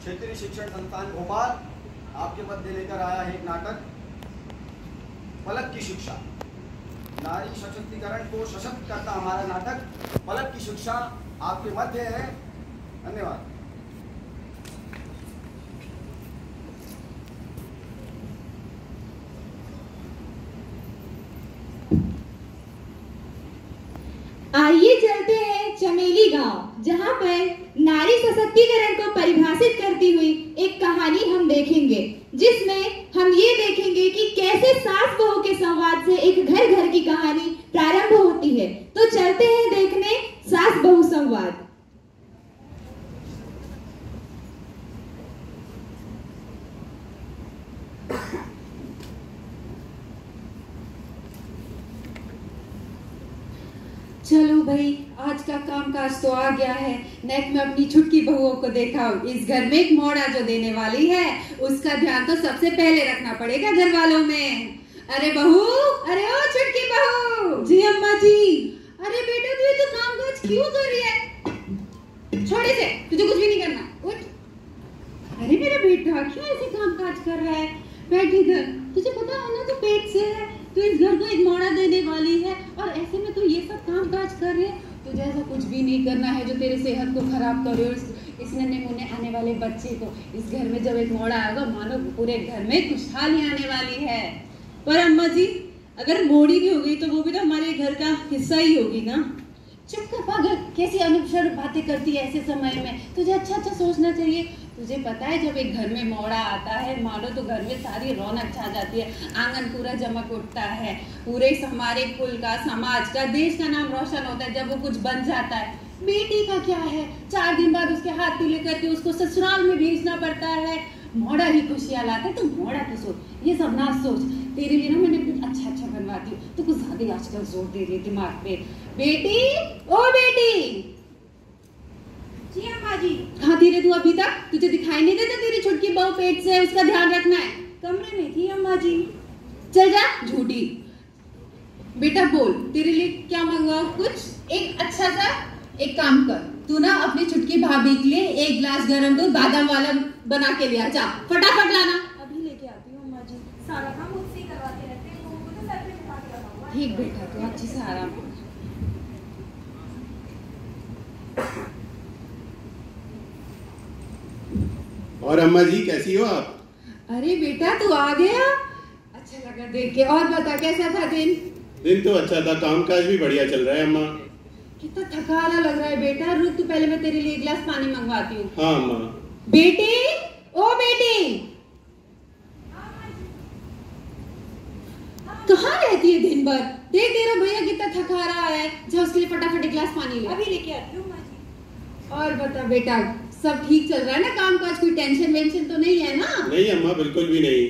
क्षेत्रीय शिक्षण संस्थान भोपाल आपके मध्य लेकर आया है एक नाटक पलक की शिक्षा। नारी सशक्तिकरण को सशक्त करता हमारा नाटक पलक की शिक्षा आपके मध्य है। धन्यवाद। आइए चलते हैं चमेली गांव, जहां पर नारी सशक्तिकरण को परिभाषित करती हुई एक कहानी हम देखेंगे, जिसमें हम ये देखेंगे कि कैसे सास बहू के संवाद से एक घर घर की कहानी प्रारंभ होती है। तो चलते हैं देखने सास बहू संवाद। चलो भाई, आज का कामकाज तो आ गया है। नेक में अपनी छुटकी बहुओं को देखा, इस घर में एक मोड़ा जो देने वाली है उसका ध्यान तो सबसे पहले रखना पड़ेगा घर वालों में। अरे बहू, अरे ओ छुटकी बहू। जी अम्मा जी। अरे बेटा, तू ये तो कामकाज क्यों कर रही है? छोड़ इसे, तुझे कुछ भी नहीं करना, उठ। अरे मेरा बेटा, क्यों ऐसे कामकाज कर रहा है? बैठ इधर। तुझे पता है ना, तू पेट से है, तू इस घर को एक मोड़ा देने वाली है और ऐसे में तू ये सब काम काज कर रहे है। तुझे ऐसा कुछ भी नहीं करना है जो तेरे सेहत को खराब करे और इस नन्हे मुन्ने आने वाले बच्चे को। इस घर में जब एक मोड़ा आएगा, मानो पूरे घर में खुशहाली आने वाली है। पर अम्मा जी, अगर मोड़ी भी होगी तो वो भी तो हमारे घर का हिस्सा ही होगी ना। चुप कर पागल, कैसी अनुपचर बातें करती है ऐसे समय में? तुझे अच्छा अच्छा सोचना चाहिए। तुझे पता है, जब एक घर में मोड़ा आता है, मानो तो घर में सारी रौनक छा जाती है, आंगन पूरा चमक उठता है, पूरे हमारे कुल का, समाज का, देश का नाम रोशन होता है जब वो कुछ बन जाता है। बेटी का क्या है, 4 दिन बाद उसके हाथ पीले करके उसको ससुराल में भेजना पड़ता है। मोड़ा ही खुशियां लाता है। तो मोड़ा की सोच, ये सब ना सोच। तेरे लिए ना मैंने कुछ अच्छा अच्छा बनवाती हूँ, तो कुछ ज्यादा आजकल जोर दे रही है दिमाग पे। बेटी, ओ बेटी। जी अम्मा जी। कहाँ थी रे तू अभी तक? तुझे दिखाई नहीं देता तेरी छुटकी बहू पेट से? उसका ध्यान रखना है। कमरे में थी अम्मा जी। चल जा, झूठी। बेटा बोल, तेरे लिए क्या मंगवाऊं? कुछ एक अच्छा सा एक काम कर, तू ना अपनी छुटकी भाभी के लिए 1 गिलास गरम दूध बादाम वाला बना के लिया। जा फटाफट लाना। अभी लेके आती हूँ अम्मा जी। सारा काम मुझसे ही करवाते रहते हैं, लोगों को तो सर पे बिठा के रखा हुआ है। ठीक बेटा, तू अच्छी से आराम कर। और अम्मा जी कैसी हो आप? अरे बेटा, तू आ गया, अच्छा लगा देख के। और बता, कैसा था दिन? दिन तो अच्छा था, कामकाज भी बढ़िया चल रहा है अम्मा। कितना थकाना लग रहा है बेटा। रुक, तू पहले मैं तेरे लिए 1 गिलास पानी मंगवाती हूँ। हाँ अम्मा। बेटी, ओ बेटी, कहाँ रहती है दिन भर? देख तेरा भैया कितना थका रहा है। जा उसके लिए फटाफट 1 गिलास पानी ले। अभी लेके आती हूँ अम्मा जी। और बता बेटा, सब ठीक चल रहा है ना? कामकाज कोई टेंशन वेंशन तो नहीं है ना? नहीं अम्मा, बिल्कुल भी नहीं।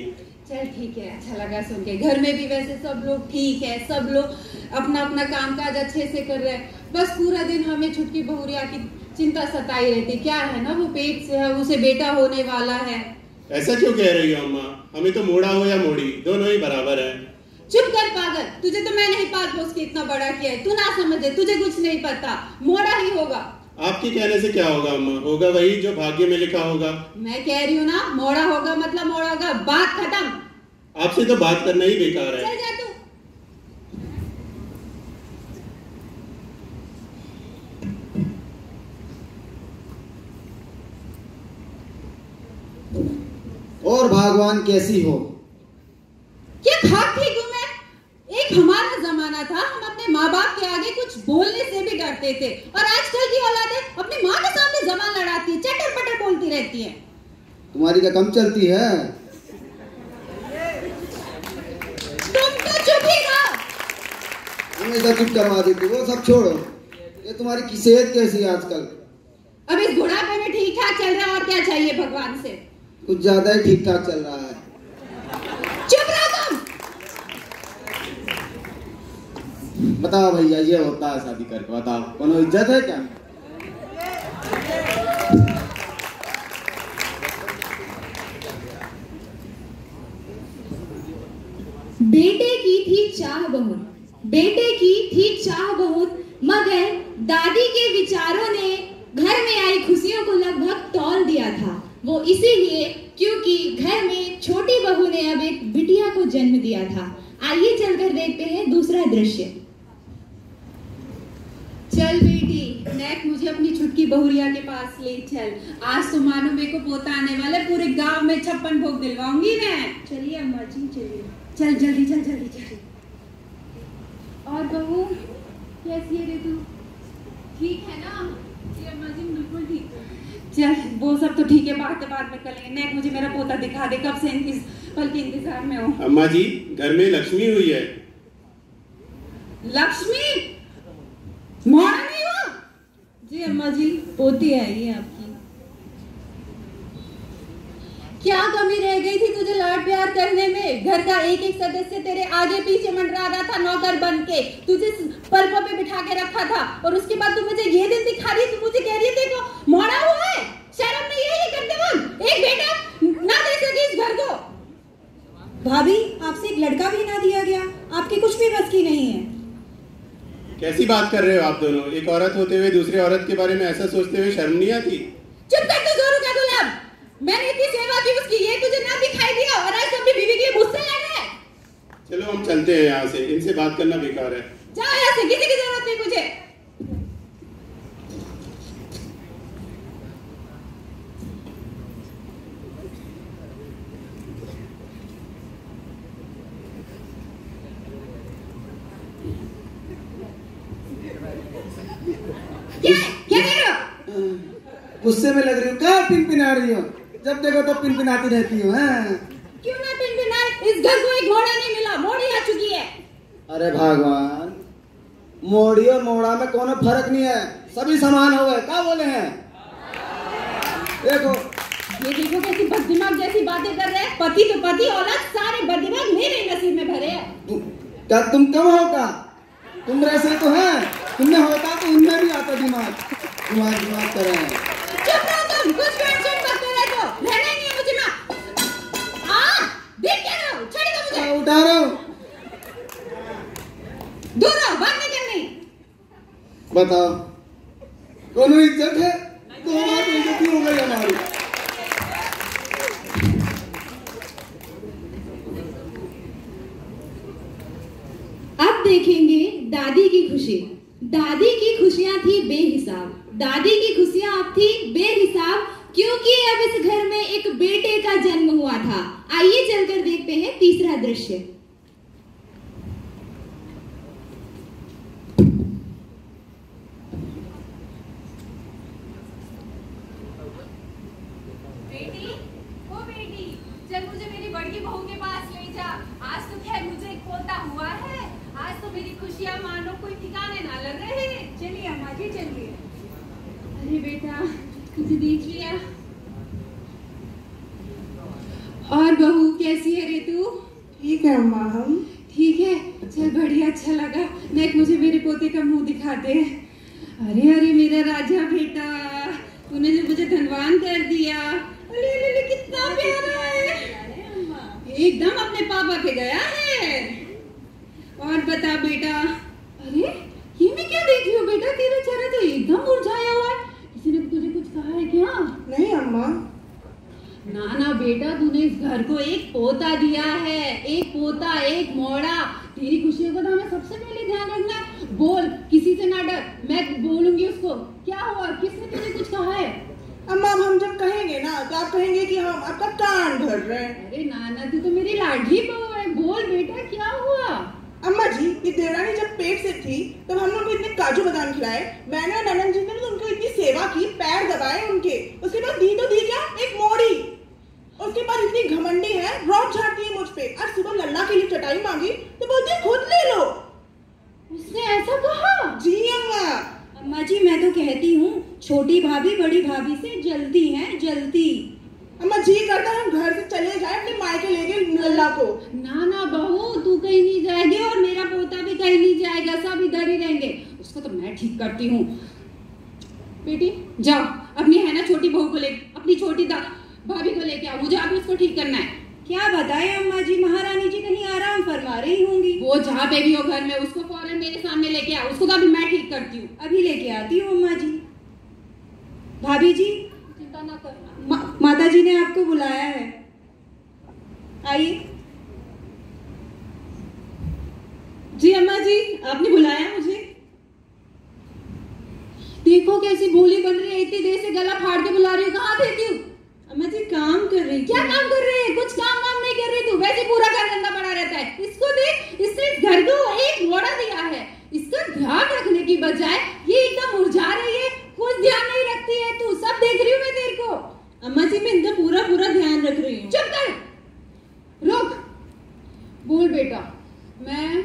चल ठीक है, अच्छा लगा सुन के। घर में भी वैसे सब लोग ठीक है, सब लोग अपना अपना कामकाज अच्छे से कर रहे हैं। बस पूरा दिन हमें छुटकी बहुरिया की चिंता सताई रहती। क्या है ना, वो पेट से है, उसे बेटा होने वाला है। ऐसा क्यों कह रही हो अम्मा? हमें तो मोड़ा हो या मोड़ी, दोनों ही बराबर है। चुप कर पागल, तुझे तो मैंने ही पाल पोस के इतना बड़ा किया है, तू ना समझे, तुझे कुछ नहीं पता। मोड़ा ही होगा। आपके कहने से क्या होगा अम्मा? होगा वही जो भाग्य में लिखा होगा। मैं कह रही हूँ ना, मोड़ा होगा मतलब मोड़ा होगा, बात खत्म। आपसे तो बात करना ही बेकार है। चल जा तू। और भगवान कैसी हो? क्या खाक ठीक हूँ मैं? एक हमारा जमाना था, हम अपने माँ बाप के आगे कुछ बोलने से भी डरते थे, और आजकल की औलादें अपनी माँ के सामने जबान लड़ाती है, चटर पटर बोलती रहती है। तुम्हारी क्या कम चलती है? तुम तो चुप ही रहो। हमेशा चुप करवा देती हो। सब छोड़ो, ये तुम्हारी सेहत कैसी है आजकल? अब इस बुढ़ापे में ठीक ठाक चल रहा है, और क्या चाहिए भगवान से? कुछ ज्यादा ही ठीक ठाक चल रहा है। चुप रहो तुम। बताओ भैया, ये होता है शादी करके? बताओ, कोनो इज्जत है क्या? बेटे की थी चाह बहुत, बेटे की थी चाह बहुत, मगर दादी के विचारों ने घर में आई खुशियों को लगभग तौल दिया था। वो इसीलिए क्योंकि घर में छोटी बहू ने अब एक बिटिया को जन्म दिया था। आइए चलकर देखते हैं दूसरा दृश्य। चल बेटी, नेक मुझे अपनी छुटकी बहुरिया के पास ले चल। आज तो मानो मेरे को पोता आने वाला, पूरे गांव में 56 भोग दिलवाऊंगी मैं। चलिए अम्मा जी, चलिए। चल जल्दी चल जल्दी चल। और बहू कैसी है रे तू? ठीक है ना? जी अम्मा जी बिल्कुल ठीक है। चल वो सब तो ठीक है, बाद में करेंगे। नेक मुझे मेरा पोता दिखा दे, कब से पल के इंतजार में हूँ। अम्मा जी, घर में लक्ष्मी हुई है। लक्ष्मी? मोड़ा नहीं हुआ? जी अम्मा जी, पोती आई है आपकी। क्या कमी रह गई थी तुझे लाड प्यार करने में? घर का एक एक सदस्य तेरे आगे पीछे मंडरा रहा था नौकर बन के, तुझे पलकों पे बिठा के रखा था, और उसके बाद तू मुझे ये दिन दिखा रही है, तू मुझे कह रही है देखो मोड़ा हुआ है। शर्म नहीं है ये करते वक्त? एक बेटा ना दे सके इस घर को। भाभी, आपसे एक लड़का भी ना दिया गया, आपकी कुछ भी बस की नहीं है। कैसी बात कर रहे हो आप दोनों? एक औरत होते हुए दूसरे औरत के बारे में ऐसा सोचते हुए शर्म नहीं आती? चुप कर तू जोरू का गुलाम। मैंने इतनी सेवा की उसकी, ये तुझे ना दिखाई दिया, और आज अपनी बीवी के लिए मुझसे लड़ रहा है। चलो हम चलते हैं यहाँ से, इनसे बात करना बेकार है। जाओ यहाँ से, किसी की जरूरत नहीं मुझे। क्या कर रहे हो? गुस्से में लग रही हो? क्या पिनपिना रही हो? जब देखो तो पिनपिनाती रहती हो। क्यों ना पिनपिनाए? इस घर को एक मोड़ा नहीं मिला, मोड़ी आ चुकी है। अरे भगवान, मोड़ी और मोड़ा में कोनो फर्क नहीं है, सभी समान हो गए। क्या बोले हैं? देखो ये देखो कैसी बददिमाग जैसी बातें कर रहे हैं। पति तो पति, औलाद सारे बददिमाग मेरे नसीब में भरे हैं। क्या तुम कम हो? का तुम ऐसे तो हैं, तुमने होता तो उनमें भी आता दिमाग दिमाग कर रहे हैं। चुप रहो तुम, कुछ टेंशन मत ले तो रहना ही नहीं है मुझे ना। देख क्या रहो, छड़ी दो मुझे। उठा रहा हूँ, दूर रहो, बात नहीं करनी। बताओ कोनो इज्जत है? तो हमारी इज्जत हो गई हमारी। अब देखेंगे दादी की खुशी। दादी की खुशियां थी बेहिसाब। दादी की खुशियां अब थी बेहिसाब, क्योंकि अब इस घर में एक बेटे का जन्म हुआ था। आइए चलकर देखते हैं तीसरा दृश्य। बेटी, ओ बेटी, चल मुझे मेरी बड़ी बहू के पास ले जा। आज तो खैर मुझे एक पोता हुआ है। आज तो मेरी खुशियां मानो कोई ठिकाने ना लग रहे। चलिए अम्मा जी चलिए। अरे बेटा, तुझे देख लिया। और बहू कैसी है रे तू? ठीक है अम्मा, हम ठीक है, चल बढ़िया, अच्छा लगा। नेक मुझे मेरे पोते का मुंह दिखा दे। अरे अरे मेरा राजा बेटा, तूने जो मुझे धनवान कर दिया। अरे अरे अरे कितना प्यारा है, एकदम अपने पापा के गया है। और बता बेटा, अरे ये मैं क्या देख रही हूँ बेटा, तेरा चेहरा तो एकदम मुरझाया हुआ है। किसी ने तुझे कुछ कहा है क्या? नहीं अम्मा। ना ना बेटा, तूने इस घर को एक पोता दिया है, एक पोता, एक मोड़ा। तेरी खुशियों का तो हमें सबसे पहले ध्यान रखना है। बोल, किसी से ना डर, मैं बोलूंगी उसको। क्या हुआ, किसने तुझे कुछ कहा है? अम्मा, हम जब कहेंगे ना तो आप कहेंगे कि हम आपका कान भर रहे हैं। अरे नाना, तू तो मेरी लाडली बहू है। बोल बेटा, क्या हुआ? अम्मा जी, ये देवरानी जब पेट से थी तब हम लोग को इतने काजू बादाम खिलाए, मैंने और ननन जी ने तो उनको इतनी सेवा की, पैर दबाए उनके। उसके बाद दी तो दी क्या, एक मोड़ी। उसके बाद इतनी घमंडी है, रौब झाड़ती है मुझ पे। आज सुबह लल्ला के लिए चटाई मांगी तो बोलती है खुद ले लो। उसने ऐसा कहा? जी अम्मा। अम्मा जी, मैं तो कहती हूँ छोटी भाभी बड़ी भाभी से जलती हैं, जलती। अम्मा जी करता है हम घर से चले जाए, अपने मायके ले गए लल्ला को। ना ना बहू, तू कहीं नहीं जाएगी और मेरा पोता भी कहीं नहीं जाएगा, सब इधर ही रहेंगे। उसको तो मैं ठीक करती हूँ। बेटी जाओ, अपनी है ना छोटी बहू को ले, अपनी छोटी भाभी को लेके आओ, मुझे अभी उसको ठीक करना है। क्या बताएं अम्मा जी, महारानी जी कहीं आराम फरमा रही होंगी। वो जहाँ पे भी हो घर में, उसको फौरन मेरे सामने लेके आओ। उसको तो अभी मैं ठीक करती हूँ। अभी लेके आती हूँ अम्मा जी। भाभी जी, चिंता ना करना। माताजी ने आपको बुलाया है, आइए। जी अम्मा जी, आपने बुलाया मुझे? देखो कैसी भोली बन रही है, इतनी देर से गला फाड़ के बुला रही हूँ। कहाँ थे तू? अम्मा जी काम कर रही। क्या काम कर रही है? कुछ काम नहीं कर रही तू, वैसे पूरा घर गंदा पड़ा रहता है। इसको देख, इसने इस घर को एक मोड़ा दिया है, इसका ध्यान रखने की बजाय ये एकदम मुरझा रही है, कुछ ध्यान नहीं रखती है तू। सब देख रही हूँ मैं तेरे को। अम्मा जी मैं इनका पूरा ध्यान रख रही हूँ। चुप कर, रुक, बोल बेटा। मैं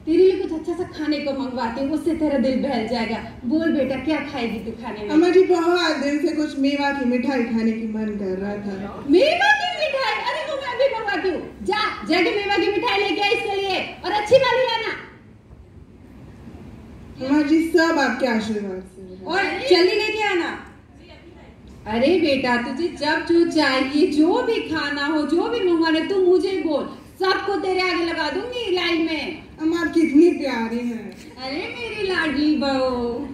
तेरे लिए कुछ अच्छा सा खाने को मंगवाती हूँ, उससे तेरा दिल बहल जाएगा। बोल बेटा, क्या खाएगी तू खाने में? अम्मा जी बहुत दिन से कुछ मेवा की मिठाई खाने की मन कर रहा था। मेवा की मिठाई? अरे वो मैं भी मंगवाती हूँ। जाके मेवा की मिठाई लेके आ इसके लिए, और अच्छी वाली लाना। अम्मा जी सब आपके आशीर्वाद से। और जल्दी लेके आना। अरे बेटा, तुझे जब जो चाहिए, जो भी खाना हो, जो भी मंगवाना, तू मुझे बोल, सबको तेरे आगे लगा दूंगी लाइन में। अम्मा आप कितनी प्यारी हैं। अरे मेरी लाडली बहू।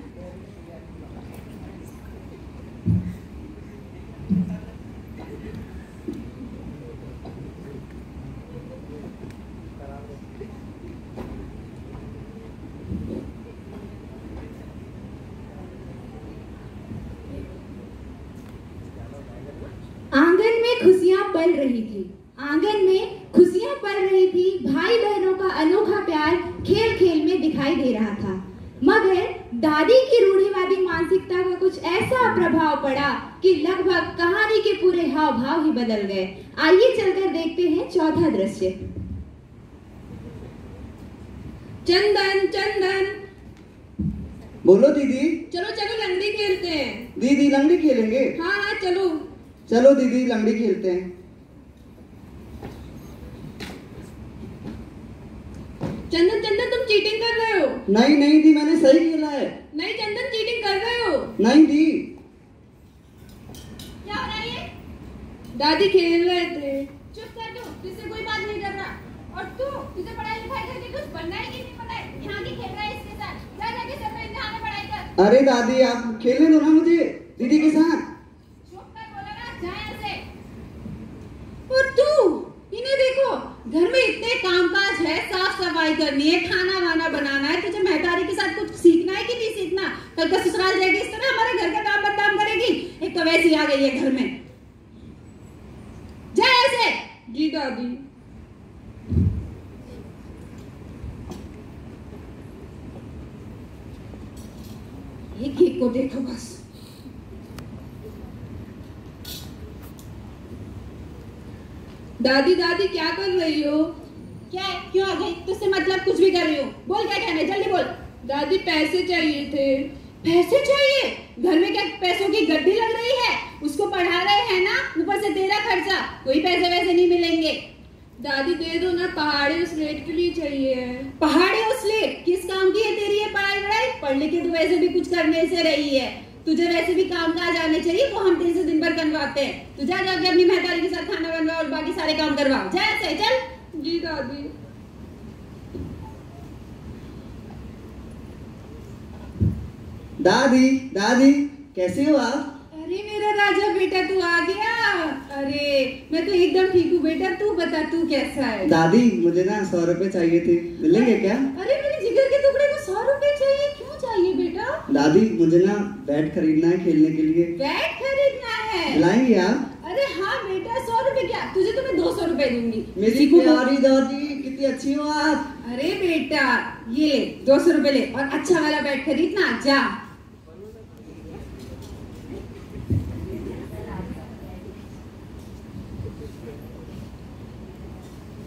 आंगन में खुशियां पल रही थी, आंगन में खुशियां पल रही थी। भाई बहनों का अनोखा प्यार खेल खेल में दिखाई दे रहा था, मगर दादी की रूढ़िवादी मानसिकता का कुछ ऐसा प्रभाव पड़ा कि लगभग कहानी के पूरे हाव भाव ही बदल गए। आइए चलकर देखते हैं चौथा दृश्य। चंदन, चंदन, बोलो दीदी। चलो चलो लंगड़ी खेलते हैं। दीदी लंगड़ी खेलेंगे? हाँ चलो। चलो दीदी लंगड़ी खेलते हैं। चंदन, चंदन तुम चीटिंग कर रहे हो। नहीं दी, मैंने सही खेला है। नहीं चंदन, चीटिंग कर रहे हो। नहीं दी। क्या हो रहा है? दादी खेल रहे थे। चुप कर तू, तुझसे कोई बात नहीं कर रहा। और तू, तुझे पढ़ाई लिखाई करके कुछ बनना है कि नहीं बनना है? यहाँ की खेल रहा है इसके साथ। जा जाके सब में इम्तिहान में पढ़ाई कर। अरे दादी आप खेलने दो ना मुझे दीदी के साथ। चुप कर, बोला ना, जा यहाँ से। और तू, इन्हें देखो, घर में इतने कामकाज है, साफ सफाई करनी है, खाना वाना बनाना है, तुझे महतारी के साथ कुछ सीखना है कि नहीं सीखना? कल का ससुराल जाएगी इस तरह हमारे घर का काम बदनाम करेगी। एक तो वैसी आ गई है घर में। जा ऐसे। जी दादी। एक को देखो बस। दादी दादी क्या कर रही हो? क्या है? क्यों आ गई? तुझसे मतलब कुछ भी कर रही हूँ। बोल क्या कहना है, जल्दी बोल। दादी पैसे चाहिए थे। पैसे चाहिए? घर में क्या पैसों की गड्डी लग रही है? उसको पढ़ा रहे हैं ना, ऊपर से तेरा खर्चा। कोई पैसे वैसे नहीं मिलेंगे। दादी दे दो ना, पहाड़ी स्लेट के लिए चाहिए है। पहाड़ी स्लेट किस काम की है तेरी? ये पढ़ाई वढ़ाई पढ़ लिख के तू वैसे भी कुछ करने से रही है। तुझे वैसे भी काम काज आने चाहिए, वो हम तेरे से दिन भर करवाते हैं। तू जा जाके अपनी महतारी के साथ खाना बनवा और बाकी सारे काम करवा। जा ऐसे चल। जी दादी। दादी दादी कैसे हो आप? अरे मेरा राजा बेटा, तू आ गया। अरे मैं तो एकदम ठीक हूँ बेटा, तू बता तू कैसा है? दादी मुझे ना 100 रुपए चाहिए थे, मिलेंगे क्या? अरे मेरे जिगर के टुकड़े को 100 रुपए चाहिए? क्यों चाहिए बेटा? दादी मुझे ना बैट खरीदना है खेलने के लिए। बैट खरीदना है? लाएंगे आप? अरे हाँ बेटा, 100 रुपए क्या, तुझे तो मैं 200 रुपए दूंगी। मेरी प्यारी दादी कितनी अच्छी हो आप। अरे बेटा ये ले 200 रुपए ले, और अच्छा वाला बैट खरीदना। जा।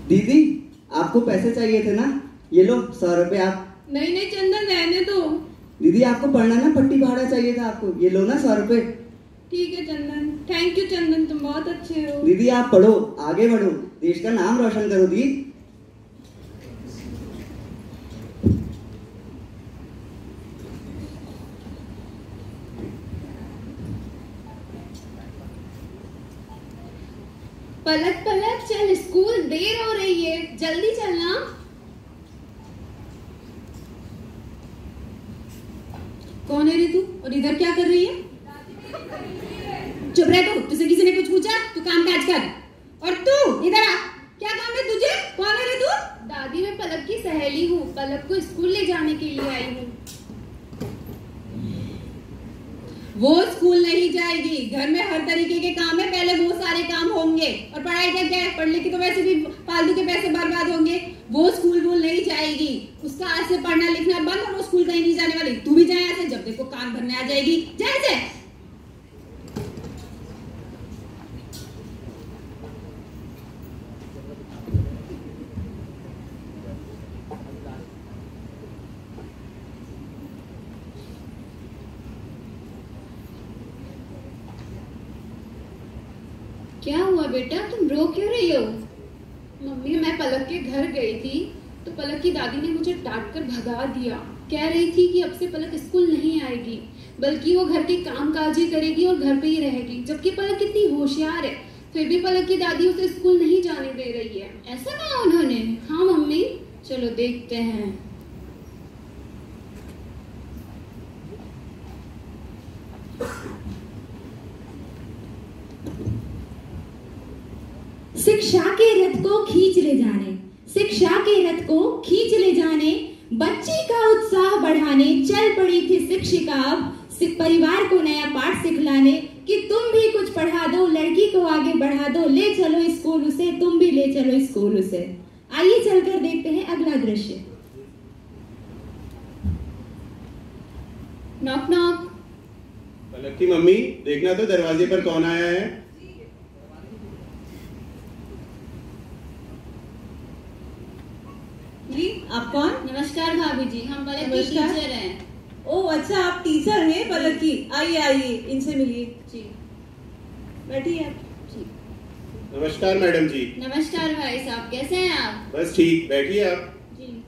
दीदी आपको पैसे चाहिए थे ना, ये लो 100 रुपए आप। नहीं नहीं चंदन रहने दो। दीदी आपको पढ़ना ना, पट्टी भाड़ा चाहिए था आपको, ये लो ना 100 रुपए। ठीक है चंदन, थैंक यू चंदन, तुम बहुत अच्छे हो। दीदी आप पढ़ो, आगे बढ़ो, देश का नाम रोशन करो दी। पलक पलक चल, स्कूल देर हो रही है, जल्दी चलना। कौन है रे तू, और इधर क्या कर रही है? चुप रह तू, तुझसे किसी ने तू काम काज कर। और तू इधर आ, क्या काम है तुझे? कौन है रे तू? दादी मैं पलक की सहेली हूँ, पलक को स्कूल ले जाने के लिए आई हूँ। वो स्कूल नहीं जाएगी, घर में हर तरीके के काम है, पहले वो सारे काम होंगे। और पढ़ाई का क्या है, पढ़ लिख के तो वैसे भी फालतू के पैसे बर्बाद होंगे। वो स्कूल नहीं जाएगी, उसका आज से पढ़ना लिखना बंद और वो स्कूल कहीं नहीं जाने वाली। तू भी जाए ऐसे, जब देखो काम भरने आ जाएगी, जाए से। क्या हुआ बेटा, तुम रो क्यों रही हो? मम्मी मैं पलक के घर गई थी तो पलक की दादी ने मुझे डांट कर भगा दिया। कह रही थी कि अब से पलक स्कूल नहीं आएगी, बल्कि वो घर के काम काज ही करेगी और घर पे ही रहेगी। जबकि पलक कितनी होशियार है, फिर भी पलक की दादी उसे स्कूल नहीं जाने दे रही है। ऐसा कहा उन्होंने? हाँ मम्मी, चलो देखते हैं। शिक्षा के रथ को खींच ले जाने, शिक्षा के रथ को खींच ले जाने, बच्ची का उत्साह बढ़ाने चल पड़ी थी शिक्षिका अब परिवार को नया पाठ सिखलाने कि तुम भी कुछ पढ़ा दो, लड़की को आगे बढ़ा दो, ले चलो स्कूल उसे, तुम भी ले चलो स्कूल उसे। आइए चलकर देखते हैं अगला दृश्य। Knock knock. पलक की मम्मी, देखना तो दरवाजे पर कौन आया है। जी आप कौन? नमस्कार भाभी जी, हम पलक की नमस्कार। टीचर हैं। ओ अच्छा, आप टीचर हैं पलक की। आइए आइए, इनसे मिलिए। जी बैठिए आप। जी नमस्कार मैडम जी। नमस्कार भाई साहब, कैसे हैं आप? बस ठीक, बैठिए आप। जी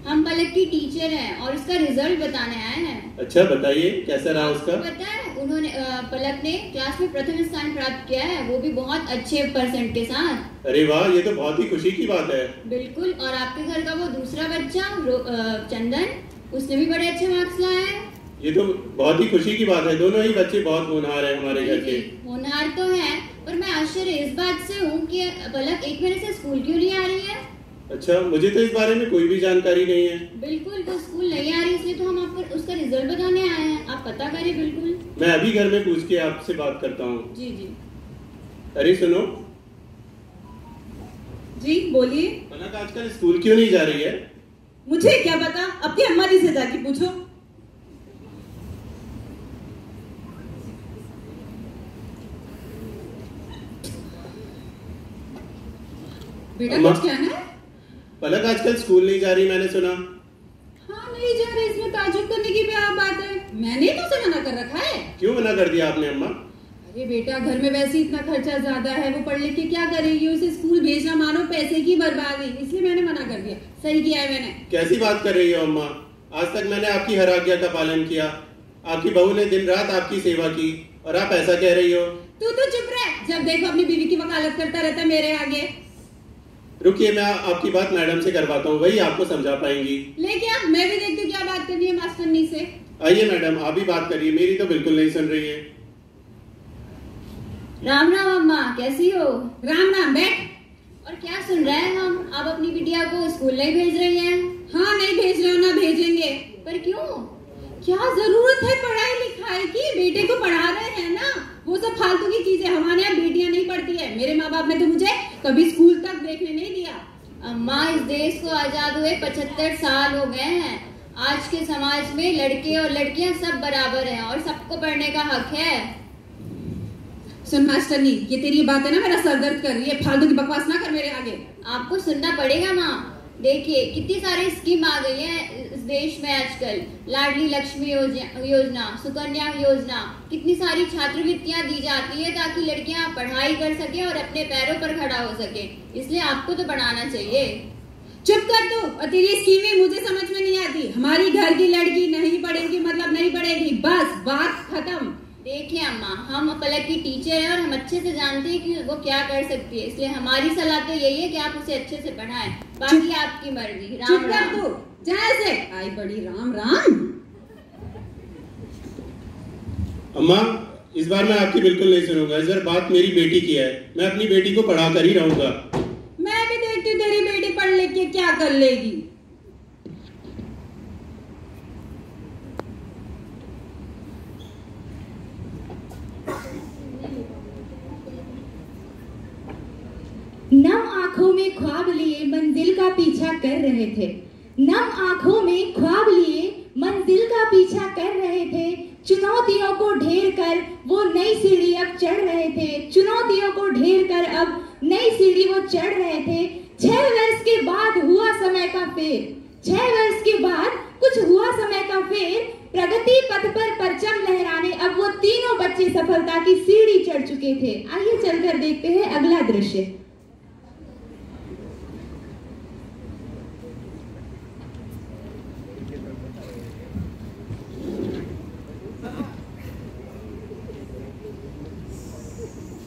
हम पलक की टीचर हैं और उसका रिजल्ट बताने आए हैं। अच्छा बताइए, कैसा रहा उसका? आपको पता है उन्होंने पलक ने क्लास में प्रथम स्थान प्राप्त किया है, वो भी बहुत अच्छे परसेंट के साथ। अरे वाह, ये तो बहुत ही खुशी की बात है। बिल्कुल। और आपके घर का वो दूसरा बच्चा चंदन, उसने भी बड़े अच्छे मार्क्स लाए हैं। ये तो बहुत ही खुशी की बात है, दोनों ही बच्चे बहुत होनहार है हमारे घर के। होनहार तो है, पर मैं आश्चर्य इस बात से हूँ कि पलक 1 महीने से स्कूल क्यों नहीं आ रही है। अच्छा, मुझे तो इस बारे में कोई भी जानकारी नहीं है। बिल्कुल, तो स्कूल नहीं आ रही इसलिए तो हम आपको उसका रिजल्ट बताने आए हैं, आप पता करिए। बिल्कुल, मैं अभी घर में पूछ के आपसे बात करता हूँ। जी जी। अरे सुनो, जी बोलिए। पलक आजकल स्कूल क्यों नहीं जा रही है? मुझे क्या पता, अपनी अम्मा जी से जाके पूछो। बेटा अम्मा। कुछ कहना है? पलक आजकल स्कूल नहीं जा रही, मैंने सुना। हाँ नहीं जा रही, इसमें ताज्जुब करने की क्या बात है? मैंने तो उसे मना कर रखा है। क्यों मना कर दिया आपने अम्मा? अरे बेटा, घर में वैसे ही इतना खर्चा ज्यादा है, वो पढ़ लिख के क्या करेगी, उसे स्कूल भेजना मानो पैसे की बर्बादी, इसलिए मैंने मना कर दिया। सही किया है मैंने। कैसी बात कर रही हो अम्मा? आज तक मैंने आपकी हर आज्ञा का पालन किया, आपकी बहू ने दिन रात आपकी सेवा की, और आप ऐसा कह रही हो? तू तो चुप रह, जब देखो अपनी बीवी की वकालत करता रहता है मेरे आगे। रुकिए, मैं आपकी बात मैडम से करवाता हूँ, वही आपको समझा पाएंगी। लेके आप, मैं भी देखती हूँ क्या बात करनी है मास्टरनी से। आइए मैडम, आप भी बात करिए, मेरी तो बिल्कुल नहीं सुन रही है। राम राम अम्मा, कैसी हो? राम राम, बैठ। और क्या सुन रहे हैं हम, आप अपनी बिटिया को स्कूल नहीं भेज रही हैं? हाँ नहीं भेज रहे हो ना भेजेंगे। पर क्यों? क्या जरूरत है पढ़ाई लिखाई की? बेटे को पढ़ा रहे हैं ना, वो सब फालतू की चीजें। हमारे यहाँ बेटियां नहीं पढ़ती है, मेरे माँ बाप ने तो मुझे कभी स्कूल तक देखने नहीं दिया। अम्मा, इस देश को आजाद हुए 75 साल हो गए हैं। आज के समाज में लड़के और लड़कियां सब बराबर हैं और सबको पढ़ने का हक है। सुन मास्टरनी, ये तेरी बात है ना, मेरा सर दर्द कर रही है, फालतू की बकवास ना कर मेरे आगे। आपको सुनना पड़ेगा माँ। देखिए कितनी सारी स्कीम आ गई है इस देश में आजकल। लाडली लक्ष्मी योजना, सुकन्या योजना, कितनी सारी छात्रवृत्तियां दी जाती है ताकि लड़कियां पढ़ाई कर सके और अपने पैरों पर खड़ा हो सके। इसलिए आपको तो पढ़ाना चाहिए। चुप कर तू, और तेरी स्कीमें मुझे समझ में नहीं आती। हमारी घर की लड़की नहीं पढ़ेगी मतलब नहीं पढ़ेगी, बस बात खत्म। देखिए अम्मा, हम पलक की टीचर हैं और हम अच्छे से जानते हैं कि वो क्या कर सकती है, इसलिए हमारी सलाह तो यही है कि आप उसे अच्छे से पढ़ाएं। बाकी आपकी मर्जी। चुप राम कर राम। तू, जा से। आई बड़ी राम राम। अम्मा, इस बार मैं आपकी बिल्कुल नहीं सुनूंगा। इस बार बात मेरी बेटी की है, मैं अपनी बेटी को पढ़ा कर ही रहूंगा। मैं भी देखती हूँ तेरी बेटी पढ़ लिख के क्या कर लेगी। नम आंखों में ख्वाब लिए मंजिल का पीछा कर रहे थे। नम आंखों में ख्वाब लिए मंजिल का पीछा कर रहे थे। चुनौतियों को ढेर कर वो नई सीढ़ी अब चढ़ रहे थे। चुनौतियों को ढेर कर अब नई सीढ़ी वो चढ़ रहे थे। 6 वर्ष के बाद हुआ समय का फेर। 6 वर्ष के बाद कुछ हुआ समय का फेर। प्रगति पथ पर परचम लहराने अब वो तीनों बच्चे सफलता की सीढ़ी चढ़ चुके थे। आइए चलकर देखते हैं अगला दृश्य।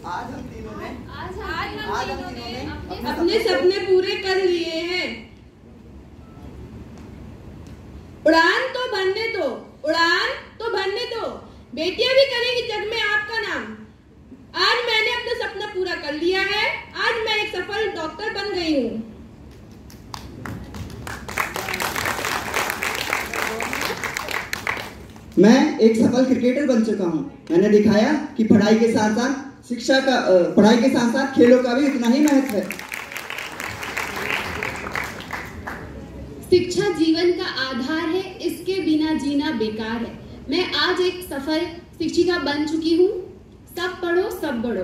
आज हम तीनों ने अपने सपने पूरे कर लिए हैं। उड़ान तो भरने दो, उड़ान तो भरने दो। बेटियां भी करेंगी जग में आपका नाम। आज मैंने अपना सपना पूरा कर लिया है। आज मैं एक सफल डॉक्टर बन गई हूँ। मैं एक सफल क्रिकेटर बन चुका हूँ। मैंने दिखाया कि पढ़ाई के साथ साथ पढ़ाई के साथ साथ खेलों का भी उतना ही महत्व है। शिक्षा जीवन का आधार है, इसके बिना जीना बेकार है। मैं आज एक सफल शिक्षिका बन चुकी हूँ। सब पढ़ो, सब बढ़ो।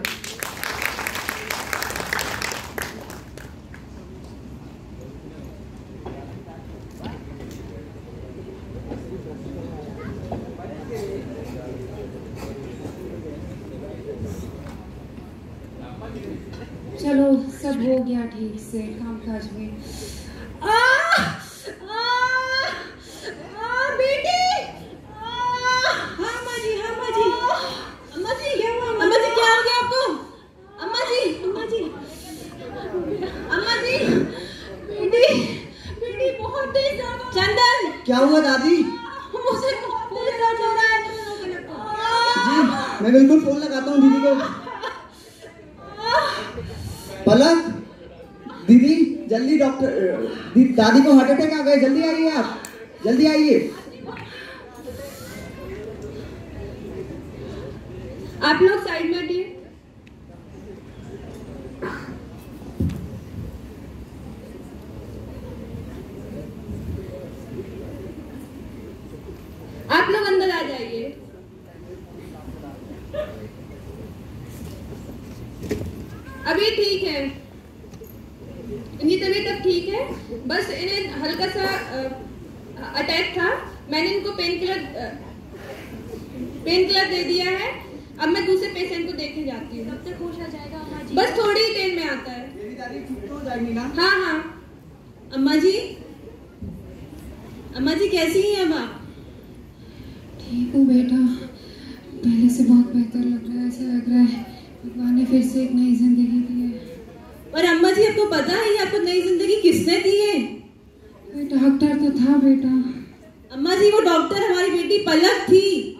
चलो सब हो गया ठीक से, काम काज में। बेटी, हाँ अम्मा जी, हाँ अम्मा जी। अम्मा जी क्या हुआ? अम्मा जी क्या हो गया आपको? अम्मा जी, अम्मा जी, अम्मा जी। बेटी, बेटी बहुत तेज दर्द हो। चंदन क्या हुआ दादी? मुझे बहुत तेज दर्द हो रहा है। जी मैं बिल्कुल फोन लगाता हूँ दीदी को। पलक, दीदी जल्दी दादी को हार्ट अटैक आ गए, जल्दी आइए, आप जल्दी आइए। आप लोग साइड में हटिए। आप लोग अंदर आ जाइए। अभी ठीक है, इनकी तबीयत अब ठीक है। बस इन्हें हल्का सा अटैक था। मैंने इनको पेन किलर दे दिया है। अब मैं दूसरे पेशेंट को देखे जाती हूँ। कब तक होश आ जाएगा अम्मा जी? बस थोड़ी ही देर में आता है। मेरी दादी ठीक तो हो जाएगी ना? हाँ हाँ। अम्मा जी, अम्मा जी कैसी हैं अब आप? ठीक हूँ बेटा, पहले से बहुत बेहतर लग रहा है। ऐसा लग रहा है भगवान ने फिर से एक नई जिंदगी दी है। और अम्मा जी आपको पता है ये आपको नई जिंदगी किसने दी है? डॉक्टर तो था बेटा। अम्मा जी वो डॉक्टर हमारी बेटी पलक थी।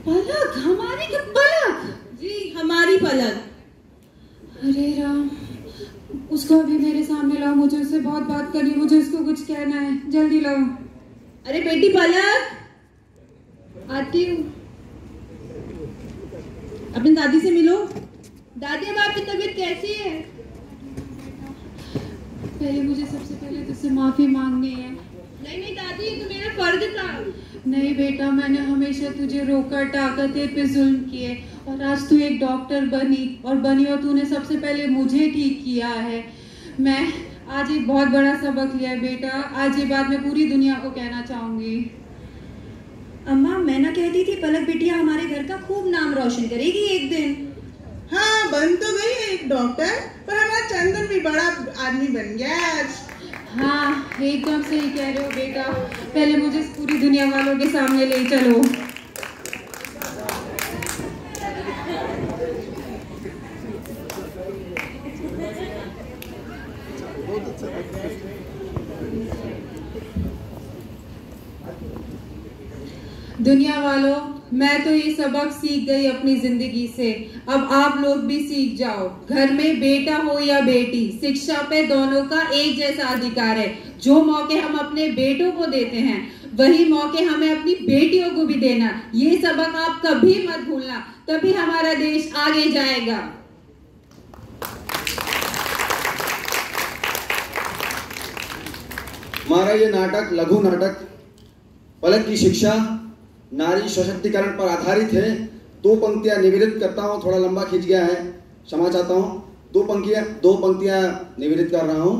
पलक? हमारी क्या पलक? जी हमारी पलक। अरे राम, उसको अभी मेरे सामने लाओ, मुझे उससे बहुत बात करनी है, मुझे उसको कुछ कहना है, जल्दी लाओ। अरे बेटी पलक, आती हूँ। अपनी दादी से मिलो। दादी अब आपकी तबीयत कैसी है? पहले मुझे सबसे पहले तुझसे माफी मांगनी है। नहीं नहीं दादी, ये तो मेरा फर्ज था। नहीं बेटा, मैंने हमेशा तुझे रोकर टाकर तेरे पे जुल्म किए, और आज तू एक डॉक्टर बनी और तूने सबसे पहले मुझे ठीक किया है। मैं आज एक बहुत बड़ा सबक लिया है बेटा। आज ये बात मैं पूरी दुनिया को कहना चाहूंगी। अम्मा मैं ना कहती थी पलक बिटिया हमारे घर का खूब नाम रोशन करेगी एक दिन। हाँ बन तो गई है एक डॉक्टर, पर हमारा चंदन भी बड़ा आदमी बन गया आज। हाँ एकदम सही कह रहे हो बेटा, पहले मुझे इस पूरी दुनिया वालों के सामने ले चलो। दुनिया वालों, मैं तो ये सबक सीख गई अपनी जिंदगी से, अब आप लोग भी सीख जाओ। घर में बेटा हो या बेटी, शिक्षा पे दोनों का एक जैसा अधिकार है। जो मौके हम अपने बेटों को देते हैं वही मौके हमें अपनी बेटियों को भी देना। ये सबक आप कभी मत भूलना, तभी हमारा देश आगे जाएगा। हमारा ये नाटक, लघु नाटक पलक की शिक्षा नारी सशक्तिकरण पर आधारित है। 2 पंक्तियां निवेदित करता हूं, थोड़ा लंबा खींच गया है, क्षमा चाहता हूं। 2 पंक्तियां निवेदित कर रहा हूं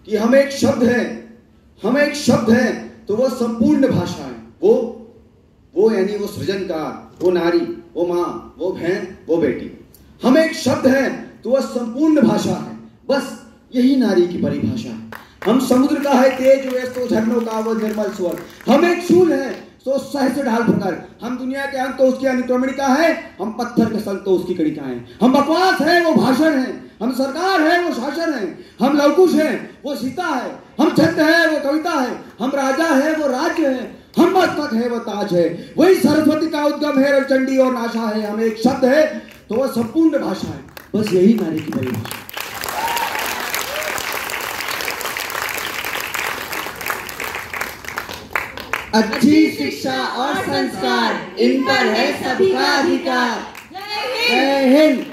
कि हम एक शब्द है तो वो संपूर्ण भाषा है। वो यानी वो सृजनकार, वो नारी, वो माँ, वो बहन, वो बेटी। हम एक शब्द है तो वह संपूर्ण भाषा है। बस यही नारी की परिभाषा है। हम समुद्र का है तेज वेश तो झरनों का वो निर्मल स्वर। हम एक शूल है तो सहज ढाल प्रकार। हम दुनिया के अंत तो उसकी अनुक्रमणिका है, हम पत्थर के संग तो उसकी कणिका है। हम बकवास है वो भाषण है, हम सरकार है वो शासन है। हम लवकुश है वो सीता है, हम छंद है वो कविता है। हम राजा है वो राज्य है, हम मस्तक है वो ताज है। वही सरस्वती का उद्गम है रविचंडी और नाशा है। हम एक शब्द है तो वह संपूर्ण भाषा है। बस यही नारी की परिभाषा। अच्छी शिक्षा और संस्कार, इन पर है सबका अधिकार। जय हिंद।